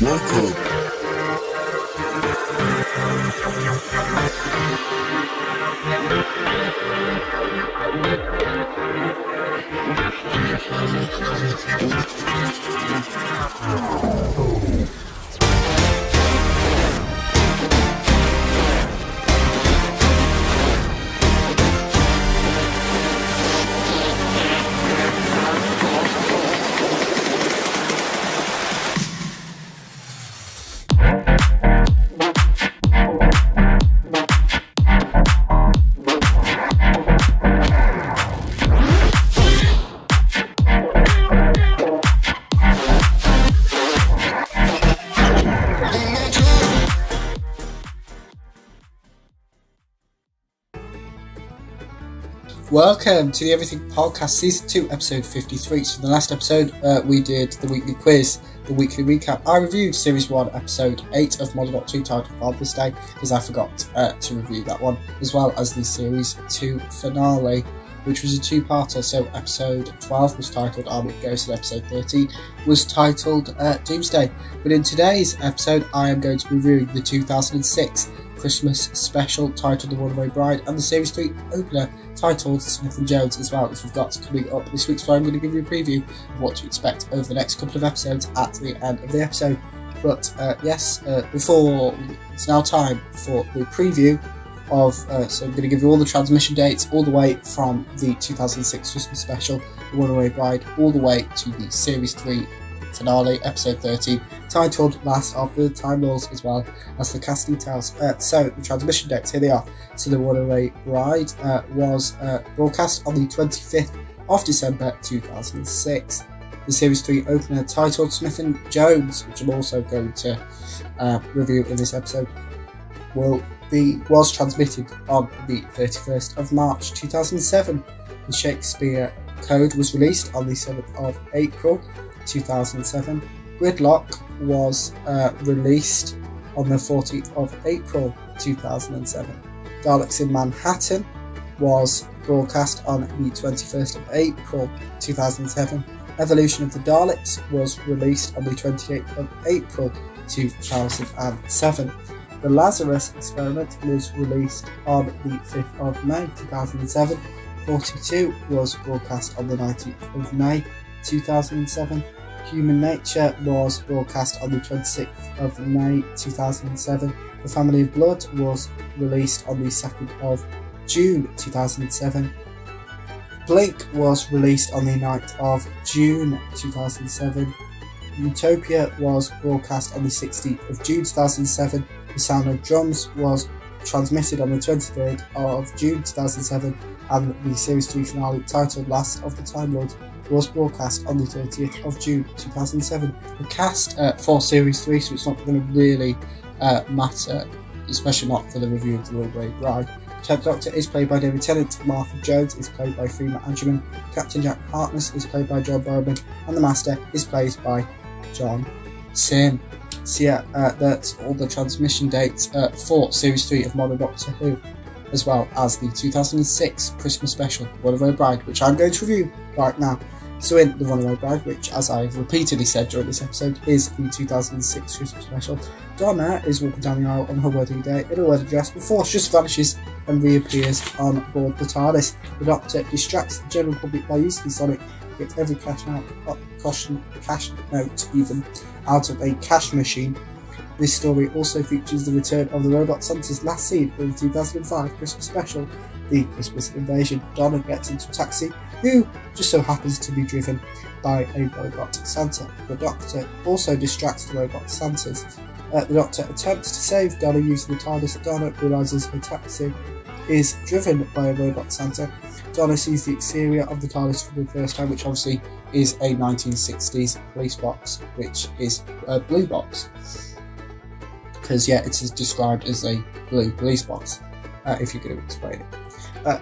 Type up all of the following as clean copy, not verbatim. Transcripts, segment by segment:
Welcome. Welcome to the Everything Podcast Season 2, Episode 53. So in the last episode, we did the weekly quiz, the weekly recap. I reviewed Series 1, Episode 8 of Modern Doctor Who titled Father's Day, because I forgot to review that one, as well as the Series 2 finale, which was a two-parter. So Episode 12 was titled Army Ghost, and Episode 13 was titled Doomsday. But in today's episode, I am going to be reviewing the 2006 Christmas special titled The Runaway Bride, and the Series 3 opener titled Smith & Jones as well, as we've got coming up this week. So I'm going to give you a preview of what to expect over the next couple of episodes at the end of the episode. But before, it's now time for the preview of, so I'm going to give you all the transmission dates all the way from the 2006 Christmas special, The Runaway Bride, all the way to the Series 3 finale, Episode 13, titled Last of the Time Lords, as well as the cast details. So the transmission dates, here they are. So The Runaway Bride was broadcast on the 25th of December 2006. The Series 3 opener, titled Smith & Jones, which I'm also going to review in this episode, was transmitted on the 31st of March 2007. The Shakespeare Code was released on the 7th of April 2007. Gridlock was released on the 14th of April 2007. Daleks in Manhattan was broadcast on the 21st of April 2007. Evolution of the Daleks was released on the 28th of April 2007. The Lazarus Experiment was released on the 5th of May 2007. 42 was broadcast on the 19th of May 2007. Human Nature was broadcast on the 26th of May 2007. The Family of Blood was released on the 2nd of June 2007. Blink was released on the 9th of June 2007. Utopia was broadcast on the 16th of June 2007. The Sound of Drums was transmitted on the 23rd of June 2007. And the Series 3 finale, titled Last of the Time Lords, was broadcast on the 30th of June 2007. The cast for Series 3, so it's not going to really matter, especially not for the review of The Runaway Bride. The 10th Doctor is played by David Tennant, Martha Jones is played by Freema Agyeman, Captain Jack Harkness is played by John Barrowman, and the Master is played by John Simm. So yeah, that's all the transmission dates for Series 3 of Modern Doctor Who, as well as the 2006 Christmas special, The Runaway Bride, which I'm going to review right now. So in The Runaway Bride, which, as I've repeatedly said during this episode, is the 2006 Christmas special, Donna is walking down the aisle on her wedding day in a wedding dress before she just vanishes and reappears on board the TARDIS. The Doctor distracts the general public by using Sonic to get every cash note even out of a cash machine. This story also features the return of the robot Santa's last scene in the 2005 Christmas special, The Christmas Invasion. Donna gets into a taxi, who just so happens to be driven by a robot Santa. The Doctor also distracts the robot Santas. The Doctor attempts to save Donna using the TARDIS. Donna realises her taxi is driven by a robot Santa. Donna sees the exterior of the TARDIS for the first time, which obviously is a 1960s police box, which is a blue box. Because, yeah, it's described as a blue police box, if you're going to explain it.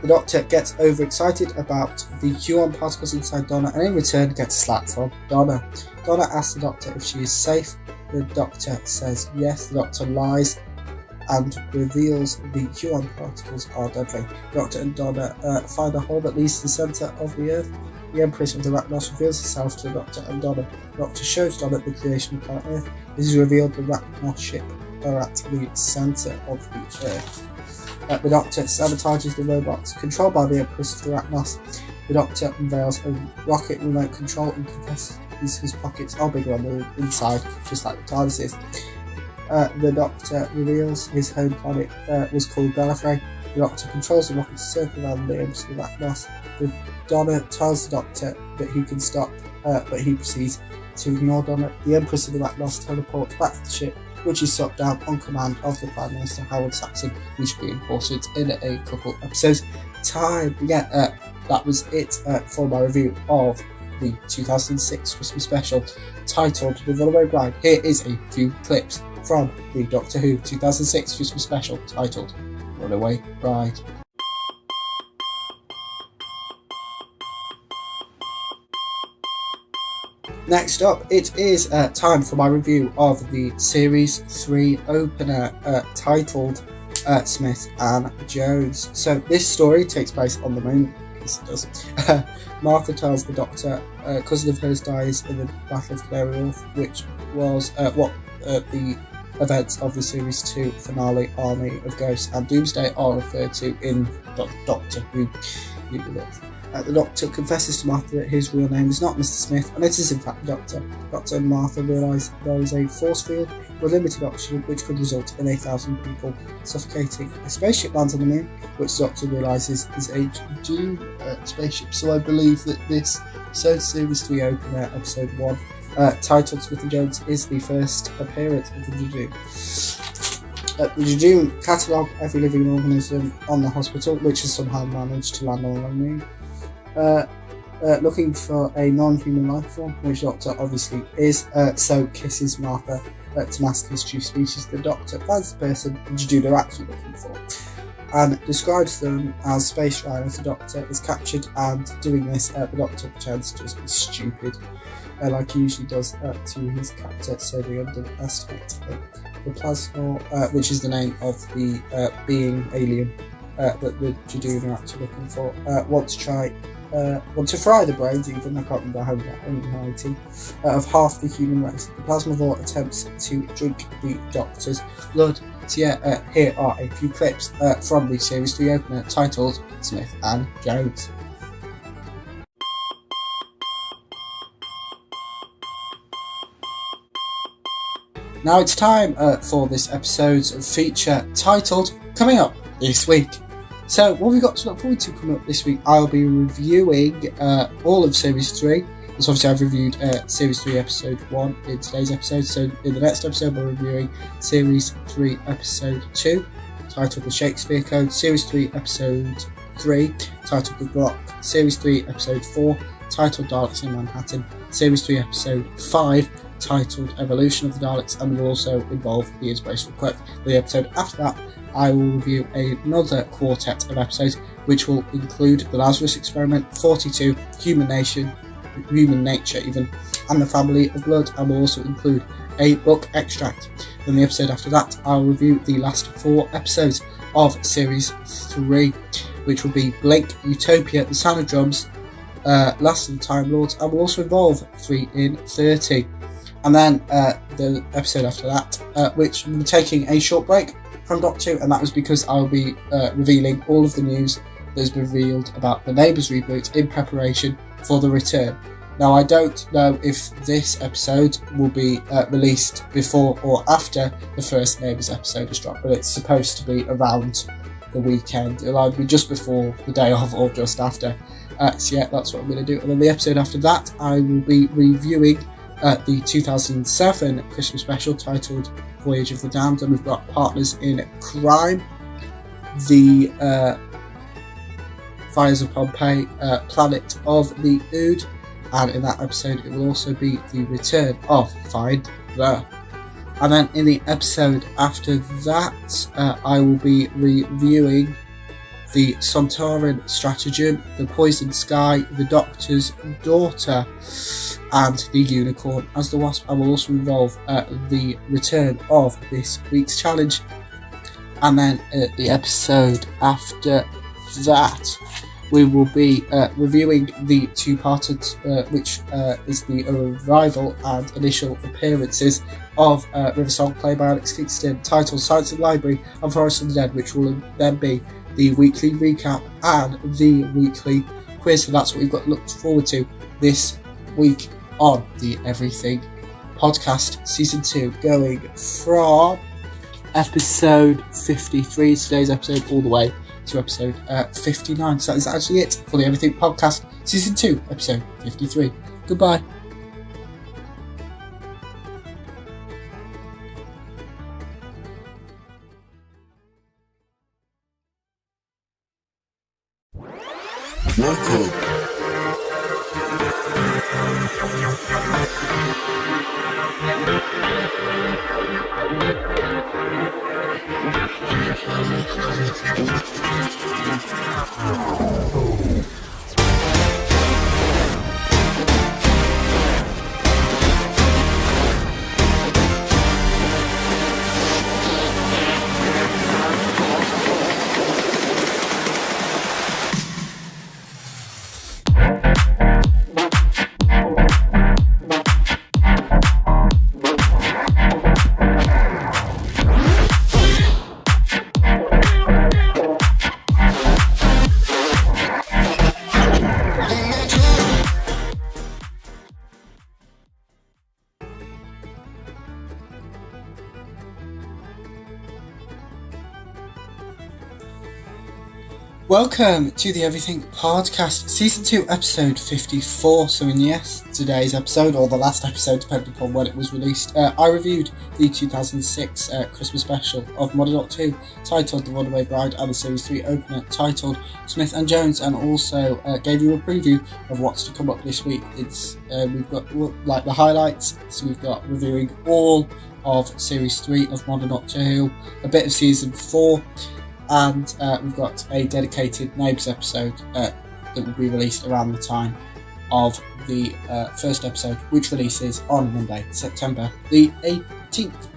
The Doctor gets overexcited about the Huon particles inside Donna, and in return gets a slap from Donna. Donna asks the Doctor if she is safe. The Doctor says yes. The Doctor lies and reveals the Huon particles are deadly. The Doctor and Donna find a hole that leads to the centre of the Earth. The Empress of the Arachnos reveals herself to the Doctor and Donna. The Doctor shows Donna the creation of planet Earth. This is revealed the Arachnos ship are at the centre of the Earth. The Doctor sabotages the robots controlled by the Empress of the Arachnos. The Doctor unveils a rocket remote control and confesses his pockets are bigger on the inside, just like the TARDIS is. The Doctor reveals his home planet was called Gallifrey. The Doctor controls the rocket to circle around the Empress of the Arachnos. Donna tells the Doctor that he can stop, but he proceeds to ignore Donna. The Empress of the Arachnos teleports back to the ship, which is shot down on command of the Prime Minister Howard Saxon, which will be important in a couple episodes' time. Yeah, that was it for my review of the 2006 Christmas special titled The Runaway Bride. Here is a few clips from the Doctor Who 2006 Christmas special titled Runaway Bride. Next up, it is time for my review of the Series 3 opener titled Smith and Jones. So this story takes place on the moon. Yes, it does. Martha tells the Doctor a cousin of hers dies in the Battle of Canary Wharf, which was what the events of the Series 2 finale Army of Ghosts and Doomsday are referred to in Doctor Who universe. The Doctor confesses to Martha that his real name is not Mr. Smith, and it is in fact the Doctor. Doctor and Martha realise there is a force field with limited oxygen which could result in 1,000 people suffocating. A spaceship lands on the moon, which the Doctor realises is a Doom spaceship. So I believe that this Series 3 opener, episode 1, titled Smith and Jones, is the first appearance of the Judoon. The Judoon catalogue every living organism on the hospital, which has somehow managed to land on the moon. Looking for a non-human life form, which Doctor obviously is, so kisses Martha to mask his true species. The Doctor finds the person the Judoon are actually looking for and describes them as space rhinos. The Doctor is captured, and doing this, the Doctor pretends to just be stupid, like he usually does to his captor, so they underestimate the Plasmor, which is the name of the being alien that the Judoon are actually looking for. Want to fry the brains, even I can't remember how many of half the human race. The Plasmavore attempts to drink the Doctor's blood. So yeah, here are a few clips from the Series 3 opener titled Smith and Jones. Now it's time for this episode's feature titled Coming Up This Week. So what we've got to look forward to coming up this week, I'll be reviewing all of Series 3. So obviously I've reviewed Series 3 Episode 1 in today's episode, so in the next episode we're reviewing Series 3 Episode 2, titled The Shakespeare Code, Series 3 Episode 3, titled The Glock, Series 3 Episode 4, titled Daleks in Manhattan, Series 3 Episode 5, titled Evolution of the Daleks, and will also involve the inspirational quote. The episode after that, I will review another quartet of episodes, which will include The Lazarus Experiment, 42, Human Nature even, and The Family of Blood, and will also include a book extract. Then the episode after that, I'll review the last 4 episodes of Series 3, which will be Blink, Utopia, The Sound of Drums, Last of the Time Lords, and will also involve 3 in 30. And then the episode after that, which will be taking a short break from Doctor Who, and that was because I'll be revealing all of the news that has been revealed about the Neighbours reboot in preparation for the return. Now I don't know if this episode will be released before or after the first Neighbours episode is dropped, but it's supposed to be around the weekend. It'll either be just before, the day of, or just after. So yeah, that's what I'm going to do. And then the episode after that, I will be reviewing the 2007 Christmas special titled Voyage of the Damned, and we've got Partners in Crime, the Fires of Pompeii, Planet of the Ood, and in that episode it will also be the return of Find the. And then in the episode after that, I will be reviewing the Sontaran Stratagem, The Poisoned Sky, The Doctor's Daughter, and The Unicorn as the Wasp. I will also involve the return of this week's challenge. And then the episode after that, we will be reviewing the two-parted, which is the arrival and initial appearances of River Song, played by Alex Kingston, titled Science and Library and Forest of the Dead, which will then be the weekly recap and the weekly quiz. So that's what we've got looked forward to this week on the Everything Podcast Season 2, going from episode 53, today's episode, all the way to episode 59. So that is actually it for the Everything Podcast Season 2, episode 53. Goodbye. Welcome. Welcome to the Everything Podcast, Season 2, Episode 54. So in yesterday's episode, or the last episode, depending upon when it was released, I reviewed the 2006 Christmas special of Modern Doctor Who, titled The Runaway Bride, and the Series 3 opener, titled Smith and Jones, and also gave you a preview of what's to come up this week. It's we've got like the highlights, so we've got reviewing all of Series 3 of Modern Doctor Who, a bit of Season 4, and we've got a dedicated Neighbours episode that will be released around the time of the first episode, which releases on Monday, September the 18th.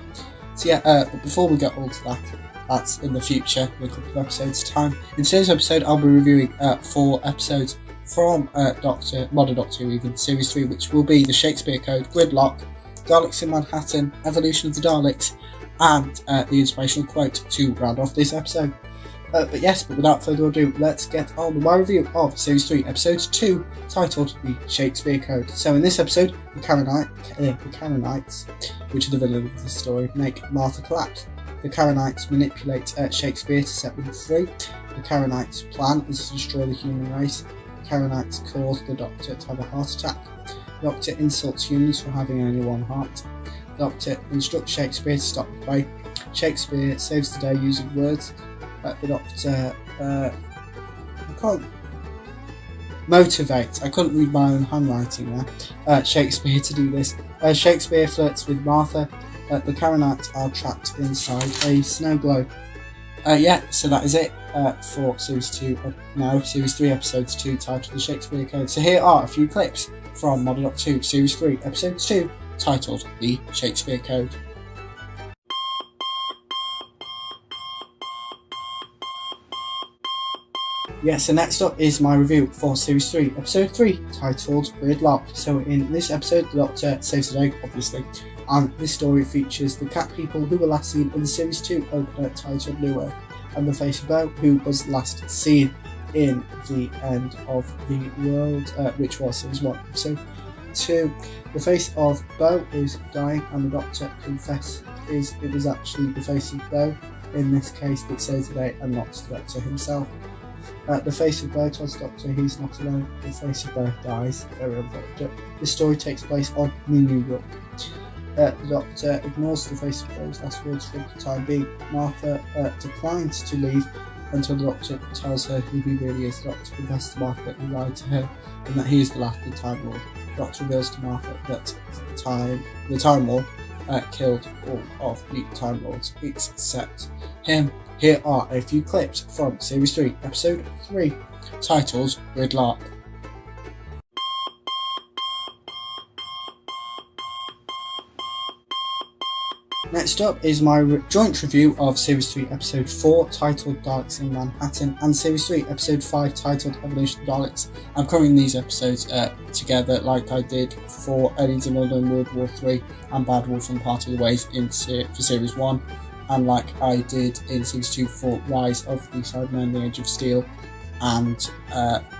So yeah, but before we get all to that, that's in the future, in a couple of episodes' time. In today's episode, I'll be reviewing 4 episodes from Modern Doctor Who, even Series 3, which will be The Shakespeare Code, Gridlock, Daleks in Manhattan, Evolution of the Daleks, and the inspirational quote to round off this episode. But without further ado, let's get on with my review of Series 3, Episode 2, titled The Shakespeare Code. So in this episode, the Karenites, which are the villain of the story, make Martha collapse. The Karenites manipulate Shakespeare to set them free. The Karenites' plan is to destroy the human race. The Karenites cause the Doctor to have a heart attack. The Doctor insults humans for having only one heart. The Doctor instructs Shakespeare to stop the play. Shakespeare saves the day using words. The Doctor I couldn't read my own handwriting there. Shakespeare to do this. Shakespeare flirts with Martha. The Karenites are trapped inside a snow globe. So that is it for Series 2, Series 3, Episodes 2, titled The Shakespeare Code. So here are a few clips from Modern Doctor Who, Series 3, Episode 2, titled The Shakespeare Code. So next up is my review for Series 3, Episode 3, titled Gridlock. So in this episode, the Doctor saves the day, obviously, and this story features the cat people who were last seen in the Series 2 opener titled New Earth, and the face of Bo, who was last seen in the end of the world, which was Series 1, Episode 2. The face of Bo is dying, and the Doctor confesses it was actually the face of Bo in this case that saves the day, and not the Doctor himself. The face of Bo tells the Doctor he's not alone. The face of Bo dies. Very unfortunate. This story takes place on New York. The Doctor ignores the face of Bo's last words for the time being. Martha declines to leave until the Doctor tells her who he really is. The Doctor confesses to Martha that he lied to her and that he is the last of the Time Lord. The Doctor reveals to Martha that the Time Lord killed all of the Time Lords except him. Here are a few clips from Series 3, Episode 3, titled Gridlock. Next up is my joint review of Series 3 Episode 4 titled Daleks in Manhattan and Series 3 Episode 5 titled Evolution of Daleks. I'm covering these episodes together like I did for Aliens in London World War 3 and Bad Wolf and Part of the Ways for Series 1, and like I did in Series 2 for Rise of the Cybermen, The Age of Steel and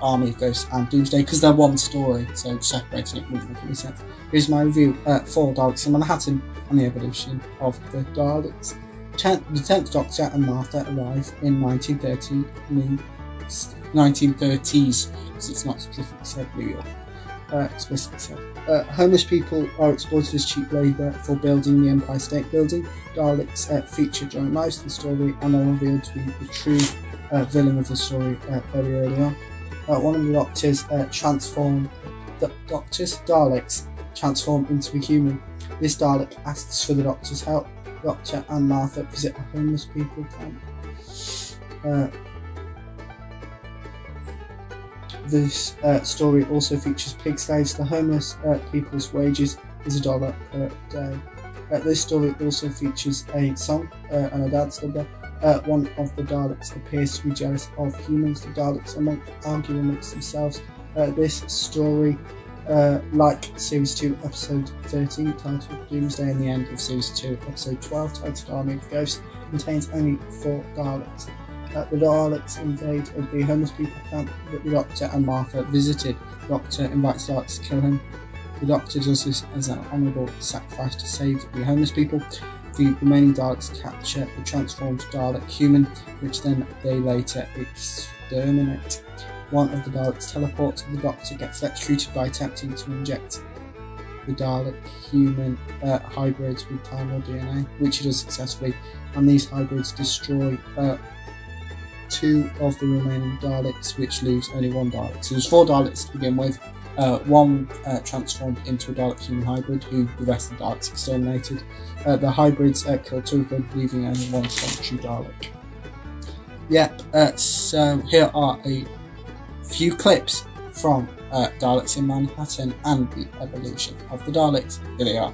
Army of Ghosts and Doomsday, because they're one story, so separating it wouldn't make any sense. Here's my review for Daleks in Manhattan and the Evolution of the Daleks. The 10th Doctor and Martha arrive in 1930s, because it's not specifically said New York. Explicitly said. Homeless people are exploited as cheap labour for building the Empire State Building. Daleks feature during most of the story and are revealed to be the true villain of the story very early on. One of the Doctors Daleks transform into a human. This Dalek asks for the Doctor's help. Doctor and Martha visit a homeless people camp. This story also features pig slaves. The homeless people's wages is $1 per day. This story also features a song and a dance number. One of the Daleks appears to be jealous of humans. The Daleks argue amongst themselves. This story, like Series 2 Episode 13 titled Doomsday and the end of Series 2 Episode 12 titled Army of Ghosts, contains only 4 Daleks. The Daleks invade the homeless people camp that the Doctor and Martha visited. The Doctor invites the Daleks to kill him. The Doctor does this as an honourable sacrifice to save the homeless people. The remaining Daleks capture the transformed Dalek human, which then they later exterminate. One of the Daleks teleports, and the Doctor gets electrocuted by attempting to inject the Dalek human hybrids with time or DNA, which he does successfully, and these hybrids destroy 2 of the remaining Daleks, which leaves only 1 Dalek. So there's 4 Daleks to begin with. One transformed into a Dalek human hybrid, who the rest of the Daleks exterminated. The hybrids kill 2 of them, leaving only 1 solitary Dalek. So here are a few clips from Daleks in Manhattan and the Evolution of the Daleks. Here they are.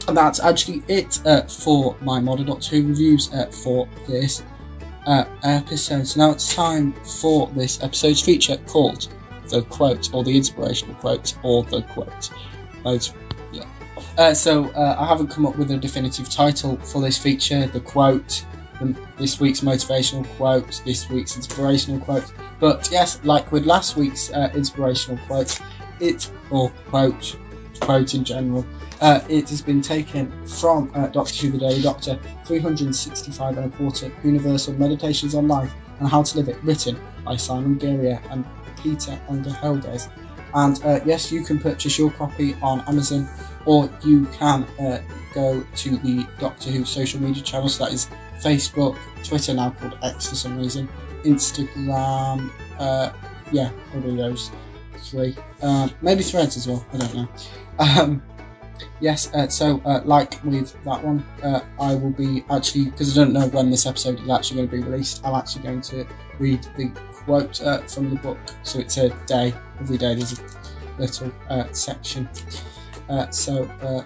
And that's actually it for my Modern Doctor Who reviews for this episode. So now it's time for this episode's feature called The Quote, or The Inspirational Quote, or The Quote. I haven't come up with a definitive title for this feature. The Quote, this week's motivational quote, this week's inspirational quote. But yes, like with last week's inspirational quote, quote in general, it has been taken from Doctor Who The Daily Doctor, 365 and a quarter Universal Meditations on Life and How to Live It, written by Simon Guerrier and Peter Heldes. And yes, you can purchase your copy on Amazon, or you can go to the Doctor Who social media channels, so that is Facebook, Twitter now called X for some reason, Instagram, probably those 3, maybe Threads as well, I don't know. Like with that one, I will be actually, because I don't know when this episode is actually going to be released, I'm actually going to read the quote from the book, so it's a day, every day there's a little section.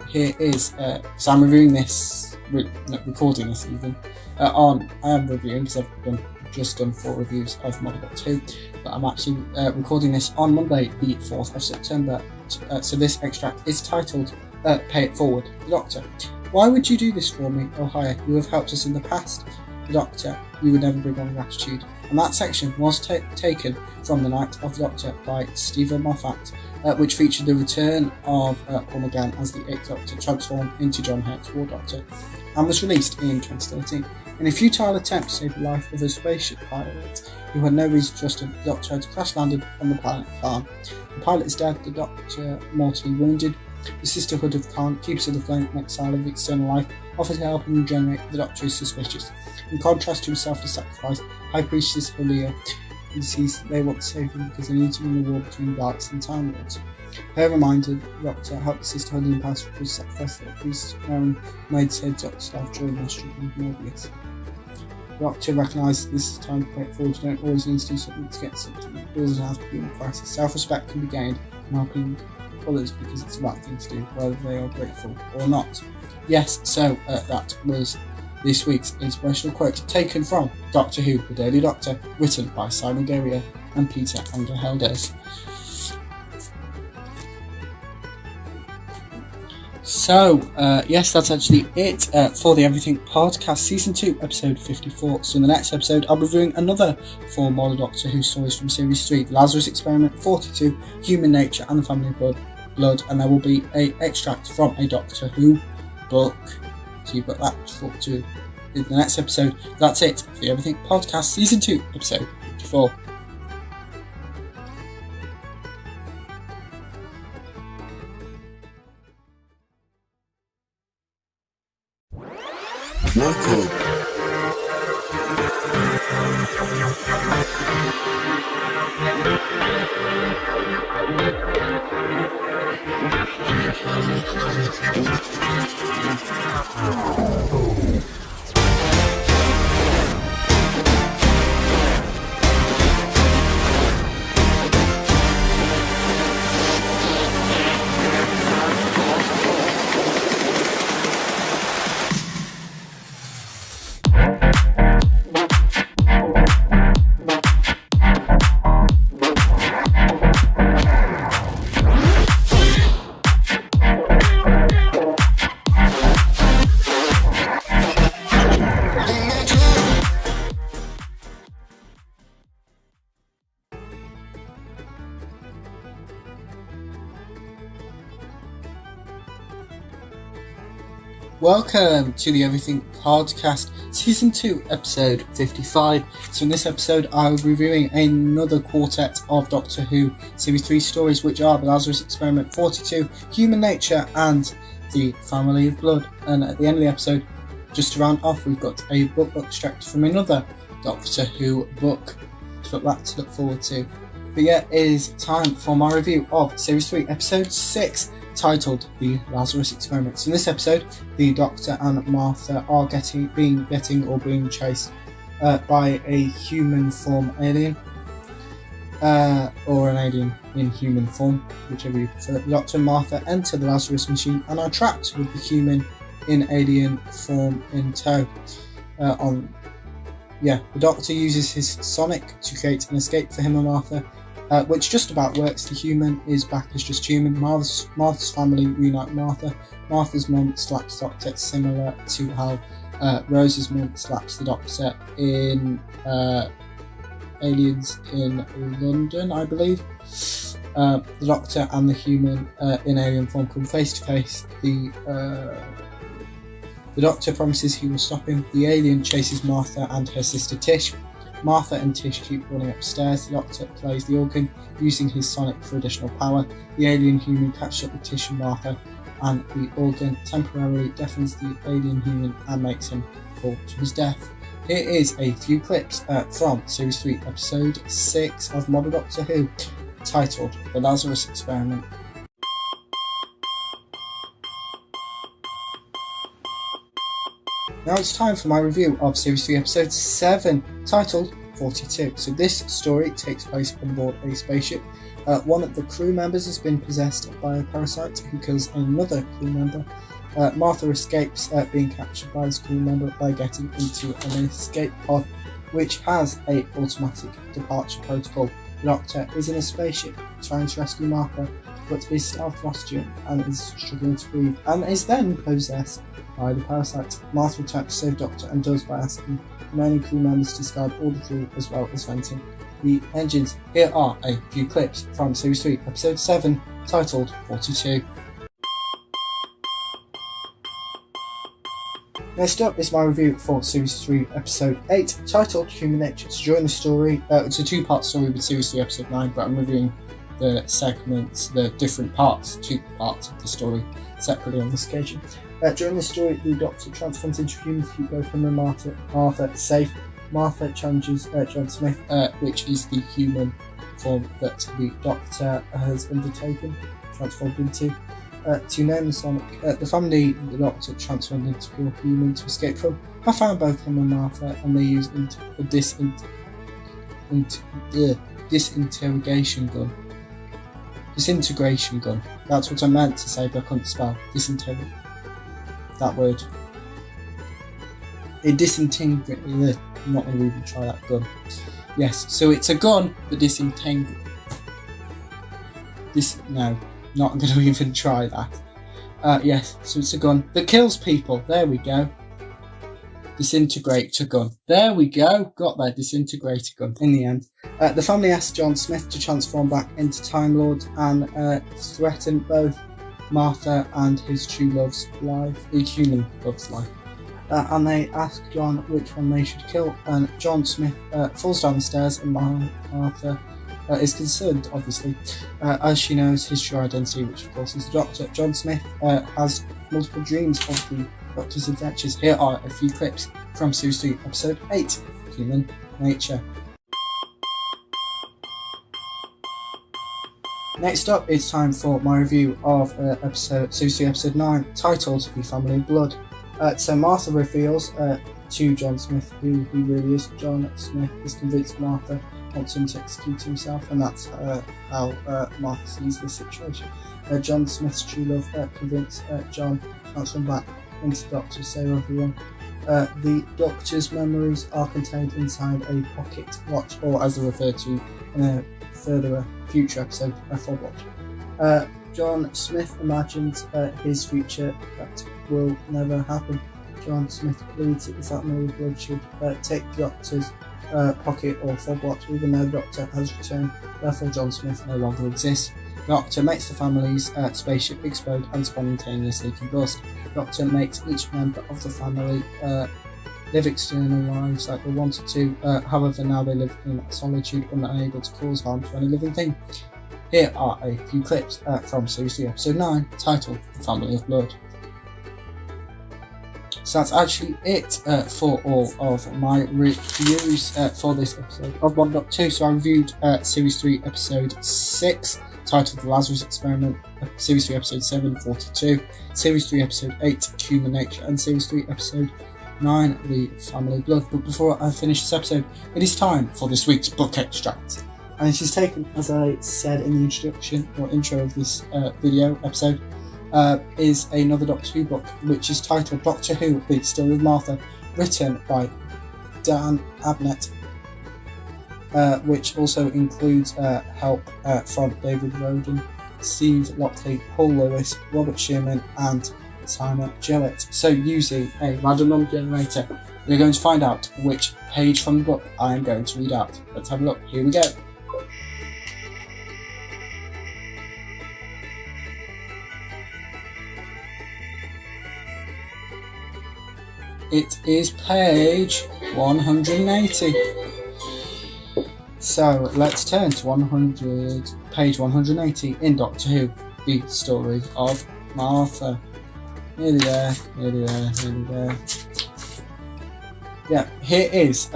Here is, so I'm reviewing this, recording this even, I am reviewing because I've just done 4 reviews of Modern Doctor Who, but I'm actually recording this on Monday the 4th of September, so this extract is titled Pay It Forward. The Doctor: why would you do this for me, Ohio? You have helped us in the past. The Doctor: you would never bring on gratitude. And that section was taken from The Night of the Doctor by Stephen Moffat, which featured the return of Paul McGann as the 8th Doctor transformed into John Hurt's War Doctor, and was released in 2013. In a futile attempt to save the life of a spaceship pilot who had no reason to trust him, the Doctor had crash-landed on the planet Khan. The pilot is dead, the Doctor mortally wounded. The Sisterhood of Khan, keepers of the flame and exile of external life, offer to help him regenerate, but the Doctor is suspicious. In contrast to himself to sacrifice, High Priestess Halia insists that they want to save him because they need to win the war between Daleks and Time Lords. Her reminder, the Doctor helped the Sisterhood in past to sacrifice that priest Aaron made said Doctor's life during their struggle with Morbius. The Doctor recognises this is time to break forward. You don't always need to do something to get something. It doesn't have to be in a crisis. Self-respect can be gained from helping others because it's the right thing to do, whether they are grateful or not. Yes, so that was this week's inspirational quote taken from Doctor Who, The Daily Doctor, written by Simon Guerrier and Peter Angerheldes. So, yes, that's actually it for the Everything Podcast, Season 2, Episode 54. So in the next episode, I'll be reviewing another 4 more Doctor Who stories from Series 3, The Lazarus Experiment, 42, Human Nature and the Family of Blood, and there will be an extract from a Doctor Who book. So you've got that to look to in the next episode. That's it for the Everything Podcast, Season 2, Episode 54. Welcome. Welcome to the Everything Podcast, Season 2, Episode 55. So in this episode, I'll be reviewing another quartet of Doctor Who Series 3 stories, which are The Lazarus Experiment, 42, Human Nature and the Family of Blood. And at the end of the episode, just to round off, we've got a book extract from another Doctor Who book. So that to look forward to. But yeah, it is time for my review of Series 3, Episode 6, titled The Lazarus Experiment. So in this episode, the Doctor and Martha are being chased by a human form alien, or an alien in human form, whichever you prefer. The Doctor and Martha enter the Lazarus machine and are trapped with the human in alien form in tow. The Doctor uses his sonic to create an escape for him and Martha, which just about works. The human is back as just human. Martha's family reunite Martha. Martha's mum slaps the Doctor, similar to how Rose's mum slaps the Doctor in Aliens in London, I believe. The Doctor and the human in alien form come face to face. The Doctor promises he will stop him. The alien chases Martha and her sister Tish. Martha and Tish keep running upstairs. The Doctor plays the organ, using his sonic for additional power. The alien human catches up with Tish and Martha, and the organ temporarily deafens the alien human and makes him fall to his death. Here is a few clips from Series 3, Episode 6 of Modern Doctor Who, titled The Lazarus Experiment. Now it's time for my review of Series 3, Episode 7, titled 42. So this story takes place on board a spaceship. One of the crew members has been possessed by a parasite who kills another crew member. Martha escapes being captured by his crew member by getting into an escape pod, which has a automatic departure protocol. The Doctor is in a spaceship trying to rescue Martha, but is self-lost and is struggling to breathe, and is then possessed by the parasite. Martha attacks to save Doctor and does by asking remaining crew members to discard all the fuel as well as venting the engines. Here are a few clips from Series 3, Episode 7, titled 42. Next up is my review for Series 3, Episode 8, titled Human Nature. So during the story, it's a two-part story with Series 3, Episode 9, but I'm reviewing the segments, the different parts, two parts of the story separately on this occasion. During the story, the Doctor transforms into humans to keep both him and Martha safe. Martha challenges John Smith, which is the human form that the Doctor has undertaken, transformed into, to name the Sonic. The family the Doctor transformed into pure human to escape from I found both him and Martha, and they use disintegration gun. Disintegration gun. That's what I meant to say, but I couldn't spell. Disintegrate. That word. It disintegrates. I'm not going to even try that gun. Yes, so it's a gun that disintegrates. No, not going to even try that. Yes, so it's a gun that kills people. There we go. Disintegrator gun. There we go. Got there. Disintegrator gun. In the end, the family asked John Smith to transform back into Time Lord and threaten both Martha and his true love's life, the human love's life. And they asked John which one they should kill. And John Smith falls down the stairs, and Martha is concerned, obviously, as she knows his true identity, which of course is the Doctor. John Smith has multiple dreams of the Doctor's adventures. Here are a few clips from Series 3, Episode 8, Human Nature. Next up, it's time for my review of Series 3, Episode 9, titled The Family of Blood. So Martha reveals to John Smith who he really is. John Smith is convinced Martha wants him to execute himself, and that's how Martha sees this situation. John Smith's true love convinced John to transform back into the Doctor to save everyone. The Doctor's memories are contained inside a pocket watch, or as they're referred to in a further future episode, a fob watch. John Smith imagines his future that will never happen. John Smith believes that the family of blood should take the Doctor's pocket or fob watch, even though the Doctor has returned. Therefore, John Smith no longer exists. The Doctor makes the family's spaceship explode and spontaneously combust. The Doctor makes each member of the family live external lives like they wanted to. However, now they live in solitude, unable to cause harm to any living thing. Here are a few clips from Series 3, Episode 9, titled The Family of Blood. So that's actually it for all of my reviews for this episode of One Doctor 2. So I reviewed Series 3, Episode 6, titled The Lazarus Experiment, Series 3, Episode 7, 42, Series 3, Episode 8, Human Nature, and Series 3, Episode 9, The Family of Blood. But before I finish this episode, it is time for this week's book extract. And it is taken, as I said in the introduction or intro of this video episode, is another Doctor Who book, which is titled Doctor Who, The Story of Martha, written by Dan Abnett, which also includes help from David Roden, Steve Lockley, Paul Lewis, Robert Sherman, and Simon Gillett. So using a random number generator, we're going to find out which page from the book I am going to read out. Let's have a look. Here we go. It is page 180. So let's turn to page 180 in Doctor Who, The Story of Martha. Nearly there. Yeah, here is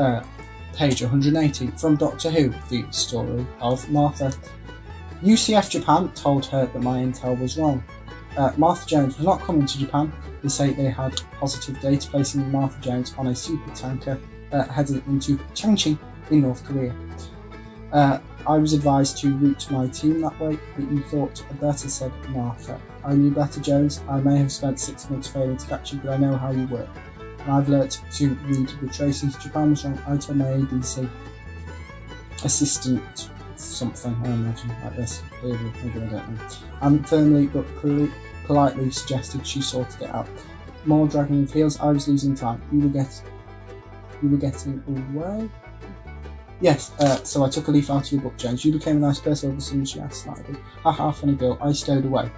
page 180 from Doctor Who, The Story of Martha. UCF Japan told her that my intel was wrong. Martha Jones was not coming to Japan. They say they had positive data placing Martha Jones on a super tanker headed into Changchun in North Korea. I was advised to route my team that way, but you thought better, said Martha. I knew better, Jones. I may have spent 6 months failing to catch you, but I know how you work. And I've learnt to read the traces. Japan was wrong. I told my ADC assistant something, I imagine, like this. Maybe I don't know. And firmly but politely suggested she sorted it out. More dragging of heels. I was losing time. You were getting away? Yes, so I took a leaf out of your book, Jones. You became a nice person as soon as she asked that. Haha, funny girl. I stowed away.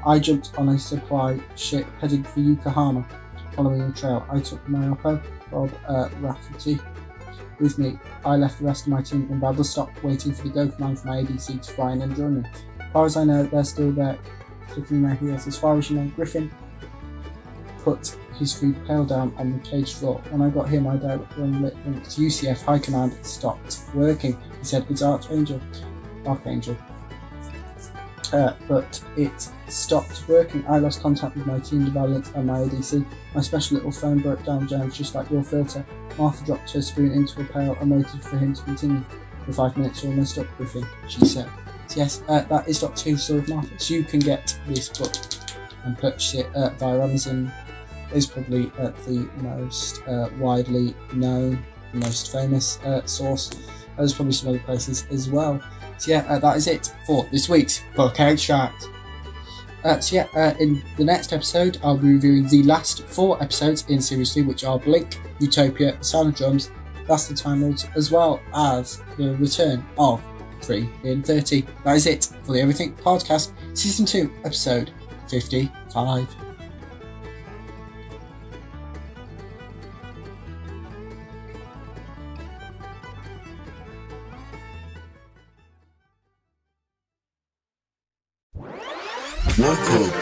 I jumped on a supply ship headed for Yokohama. Following the trail, I took Mayoko, Bob Rafferty, with me. I left the rest of my team in Vladivostok, waiting for the go command from my ADC to fly in and join me. As far as I know, they're still there, kicking their heels. As far as you know, Griffin put his food pail down on the cage floor. When I got here, my direct link to UCF High Command stopped working. He said, it's Archangel. but it stopped working. I lost contact with my team development and my ADC. My special little phone broke down, James, just like your filter. Martha dropped her spoon into a pail and waited for him to continue. For 5 minutes, almost up with him, she said. So yes, that is Doctor Who Story of Martha. So you can get this book and purchase it via Amazon. It's probably the most widely known, the most famous source. There's probably some other places as well. So yeah, that is it for this week's book extract. In the next episode, I'll be reviewing the last 4 episodes in Series 3, which are Blink, Utopia, The Sound of Drums, Last of the Time Lords, as well as the return of 3 in 30. That is it for the Everything Podcast, Season 2, Episode 55. Welcome.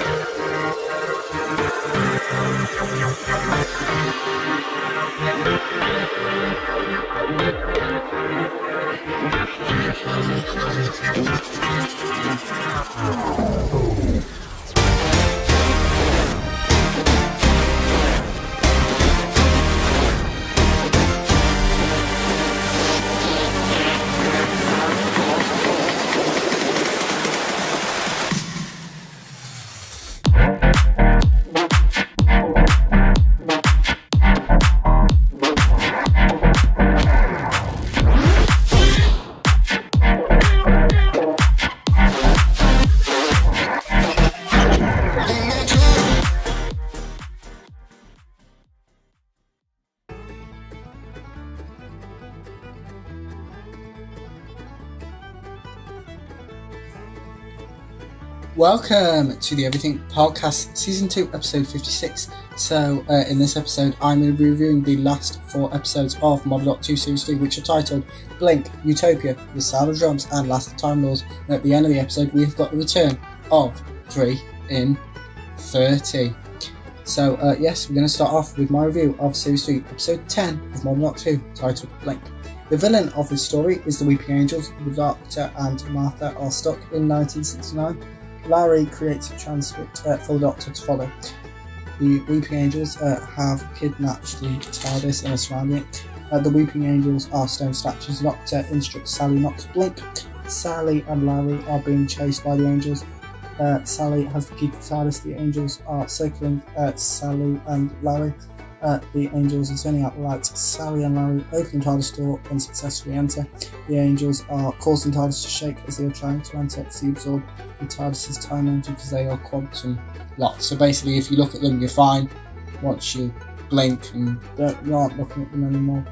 Welcome to the Everything Podcast, Season 2, Episode 56. So, in this episode, I'm going to be reviewing the last 4 episodes of Model Doctor 2 Series 3, which are titled Blink, Utopia, The Sound of Drums, and Last of the Time Lords. And at the end of the episode, we have got the return of 3 in 30. So, yes, we're going to start off with my review of Series 3, Episode 10 of Model Doctor 2, titled Blink. The villain of this story is the Weeping Angels. The Doctor and Martha are stuck in 1969. Larry creates a transcript for the Doctor to follow. The Weeping Angels have kidnapped the TARDIS and are surrounding it. The Weeping Angels are stone statues. The Doctor instructs Sally not to blink. Sally and Larry are being chased by the Angels. Sally has the key to the TARDIS. The Angels are circling Sally and Larry. The Angels are turning out the lights. Sally and Larry open the TARDIS door and successfully enter. The Angels are causing TARDIS to shake as they are trying to enter to absorb the TARDIS's time energy because they are quantum locked. So basically, if you look at them, you're fine. Once you blink and you aren't looking at them anymore,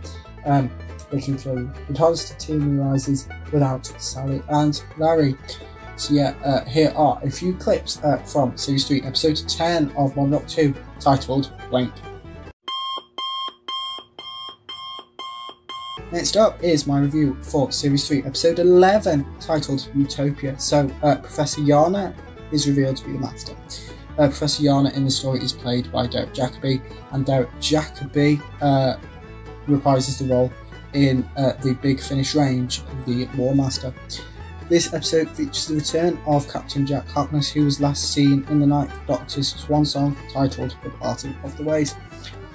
they can throw you. The TARDIS materializes without Sally and Larry. So yeah, here are a few clips from Series 3, Episode 10 of Model Doctor 2, titled Blink. Next up is my review for Series 3, Episode 11, titled Utopia. So, Professor Yana is revealed to be the Master. Professor Yana in the story is played by Derek Jacobi, and Derek Jacobi reprises the role in the Big Finish range of the War Master. This episode features the return of Captain Jack Harkness, who was last seen in the Ninth Doctor's swan song, titled The Parting of the Ways.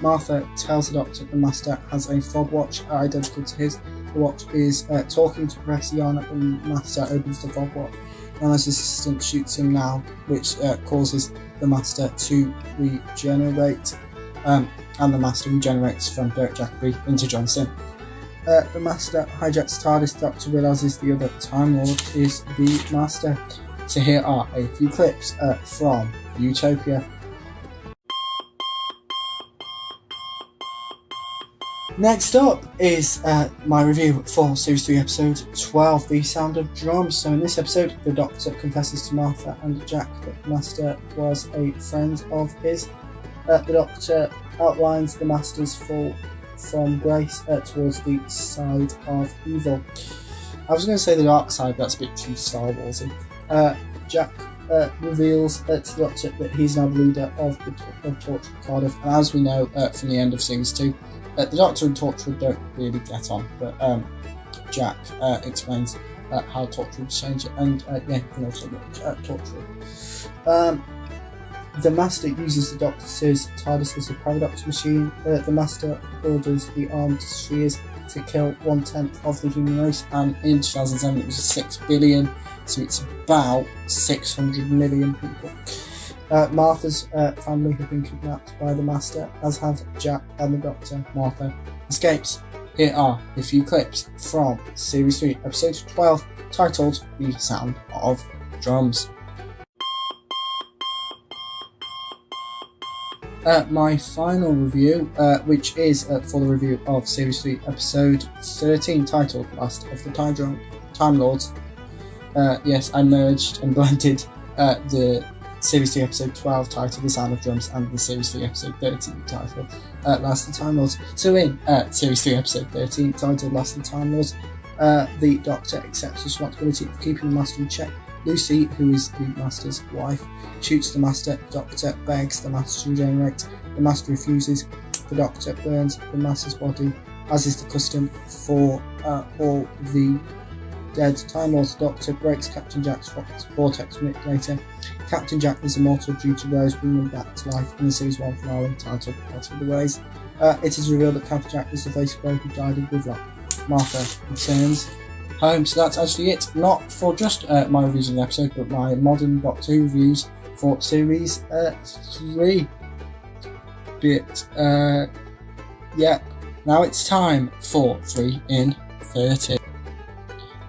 Martha tells the Doctor the Master has a fob watch identical to his. The watch is talking to Professor Yana, and the Master opens the fob watch. Yana's assistant shoots him now, which causes the Master to regenerate, and the Master regenerates from Derek Jacobi into John Sim. The Master hijacks TARDIS. The Doctor realises the other Time Lord is the Master. So here are a few clips from Utopia. Next up is my review for Series 3, Episode 12, The Sound of Drums. So in this episode, the Doctor confesses to Martha and Jack that the Master was a friend of his. The Doctor outlines the Master's fall from grace towards the side of evil. I was going to say the dark side, but that's a bit too Star Warsy. Jack reveals to the Doctor that he's now the leader of Torchwood Cardiff, and as we know from the end of Series 2, the Doctor and Torchwood don't really get on, but Jack explains how Torchwood changed it, and you can also watch Torchwood. The Master uses the Doctor's TARDIS as a paradox machine. The Master orders the armed spheres to kill 1/10 of the human race, and in 2007 it was 6 billion, so it's about 600 million people. Martha's family have been kidnapped by the Master, as have Jack and the Doctor. Martha escapes. Here are a few clips from Series 3, Episode 12, titled The Sound of Drums. My final review, which is for the review of Series 3, Episode 13, titled Last of the Time Lords. Yes, I merged and blended the Series 3, Episode 12 titled The Sound of Drums and the Series 3, Episode 13 titled Last of the Time Lords. So in Series 3, Episode 13, titled Last of the Time Lords, the Doctor accepts responsibility for keeping the Master in check. Lucy, who is the Master's wife, shoots the Master. Doctor begs the Master to regenerate. The Master refuses. The Doctor burns the Master's body, as is the custom for all the dead Time Lords. The Doctor breaks Captain Jack's vortex manipulator. Captain Jack is immortal due to Rose bringing him back to life in the Series 1 finale titled Battle of the Ways. It is revealed that Captain Jack is the face of who died in Gridlock. Martha returns home. So that's actually it, not for just my reviews of the episode, but my modern Doctor Who reviews for Series 3. But yeah, now it's time for 3 in 30.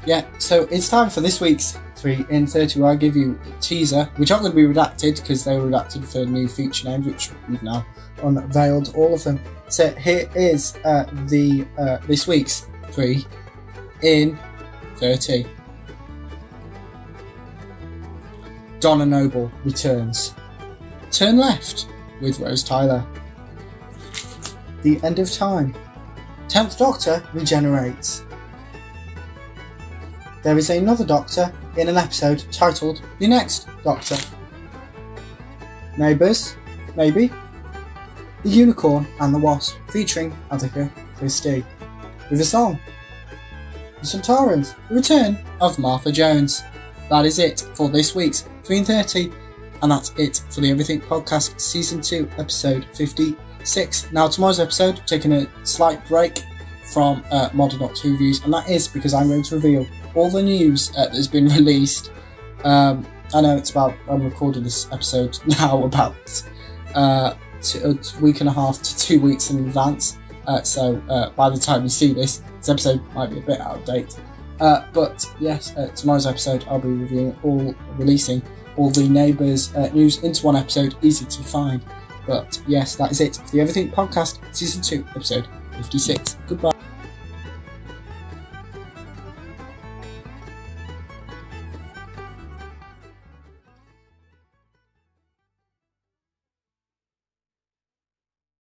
Yeah, so it's time for this week's 3 in 30, where I give you a teaser, which aren't going to be redacted because they were redacted for new feature names, which we've now unveiled all of them. So here is this week's 3 in 30. Donna Noble returns. Turn left with Rose Tyler. The End of Time. 10th Doctor regenerates. There is another Doctor in an episode titled The Next Doctor. Neighbours, maybe. The Unicorn and the Wasp, featuring Agatha Christie. With a song. The Sontarans, the return of Martha Jones. That is it for this week's 3 in 30, and that's it for the Everything Podcast Season 2, Episode 56. Now, tomorrow's episode, taking a slight break from Modern Doctor Who reviews, and that is because I'm going to reveal all the news that has been released. I know I'm recording this episode now about a week and a half to 2 weeks in advance, so by the time you see this episode might be a bit out of date. But yes, tomorrow's episode I'll be releasing all the Neighbours news into one episode, easy to find. But yes, that is it for the Everything Podcast Season 2, Episode 56. Goodbye.